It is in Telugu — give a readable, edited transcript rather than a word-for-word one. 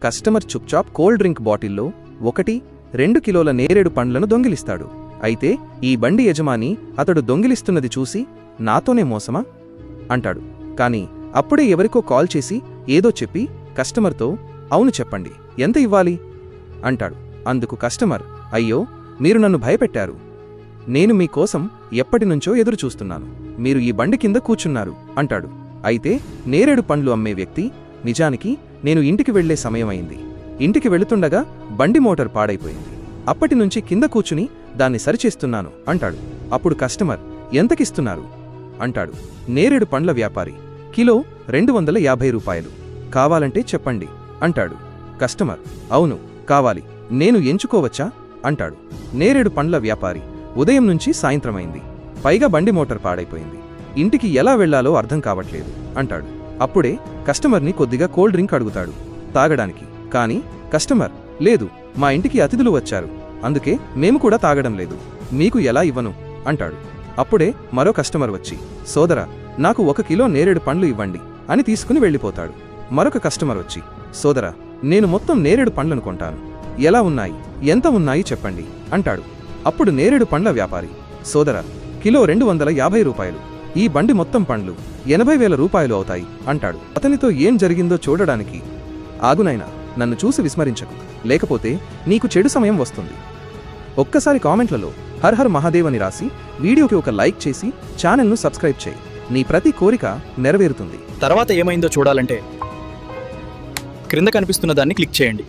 కస్టమర్ చుప్చాప్ కోల్డ్ డ్రింక్ బాటిల్లో 1-2 కిలోల నేరేడు పండ్లను దొంగిలిస్తాడు. అయితే ఈ బండి యజమాని అతడు దొంగిలిస్తున్నది చూసి నాతోనే మోసమా అంటాడు. కాని అప్పుడే ఎవరికో కాల్ చేసి ఏదో చెప్పి కస్టమర్తో అవును చెప్పండి ఎంత ఇవ్వాలి అంటాడు. అందుకు కస్టమర్ అయ్యో మీరు నన్ను భయపెట్టారు. నేను మీకోసం ఎప్పటినుంచో ఎదురుచూస్తున్నాను. మీరు ఈ బండి కింద కూర్చున్నారు అంటాడు. అయితే నేరేడు పండ్లు అమ్మే వ్యక్తి నిజానికి నేను ఇంటికి వెళ్లే సమయమైంది. ఇంటికి వెళుతుండగా బండి మోటార్ పాడైపోయింది. అప్పటినుంచి కింద కూర్చుని దాన్ని సరిచేస్తున్నాను అంటాడు. అప్పుడు కస్టమర్ ఎంతకిస్తున్నారు అంటాడు. నేరేడు పండ్ల వ్యాపారి కిలో 250 రూపాయలు కావాలంటే చెప్పండి అంటాడు. కస్టమర్ అవును కావాలి, నేను ఎంచుకోవచ్చా అంటాడు. నేరేడు పండ్ల వ్యాపారి ఉదయం నుంచి సాయంత్రమైంది, పైగా బండి మోటార్ పాడైపోయింది, ఇంటికి ఎలా వెళ్లాలో అర్థం కావట్లేదు అంటాడు. అప్పుడే కస్టమర్ని కొద్దిగా కోల్డ్ డ్రింక్ అడుగుతాడు తాగడానికి. కాని కస్టమర్ లేదు, మా ఇంటికి అతిథులు వచ్చారు, అందుకే మేము కూడా తాగడం లేదు, మీకు ఎలా ఇవ్వను అంటాడు. అప్పుడే మరో కస్టమర్ వచ్చి సోదరా నాకు 1 కిలో నేరేడు పండ్లు ఇవ్వండి అని తీసుకుని వెళ్ళిపోతాడు. మరొక కస్టమర్ వచ్చి సోదరా నేను మొత్తం నేరేడు పండ్లను కొంటాను, ఎలా ఉన్నాయి ఎంత ఉన్నాయి చెప్పండి అంటాడు. అప్పుడు నేరేడు పండ్ల వ్యాపారి సోదరా కిలో 250 రూపాయలు, ఈ బండి మొత్తం పండ్లు 80,000 రూపాయలు అవుతాయి అంటాడు. అతనితో ఏం జరిగిందో చూడడానికి ఆగునైనా నన్ను చూసి విస్మరించకు, లేకపోతే నీకు చెడు సమయం వస్తుంది. ఒక్కసారి కామెంట్లలో హర్ హర్ మహాదేవ్ అని రాసి వీడియోకి ఒక లైక్ చేసి ఛానల్ను సబ్స్క్రైబ్ చేయి. నీ ప్రతి కోరిక నెరవేరుతుంది. తర్వాత ఏమైందో చూడాలంటే క్రింద కనిపిస్తున్న దాన్ని క్లిక్ చేయండి.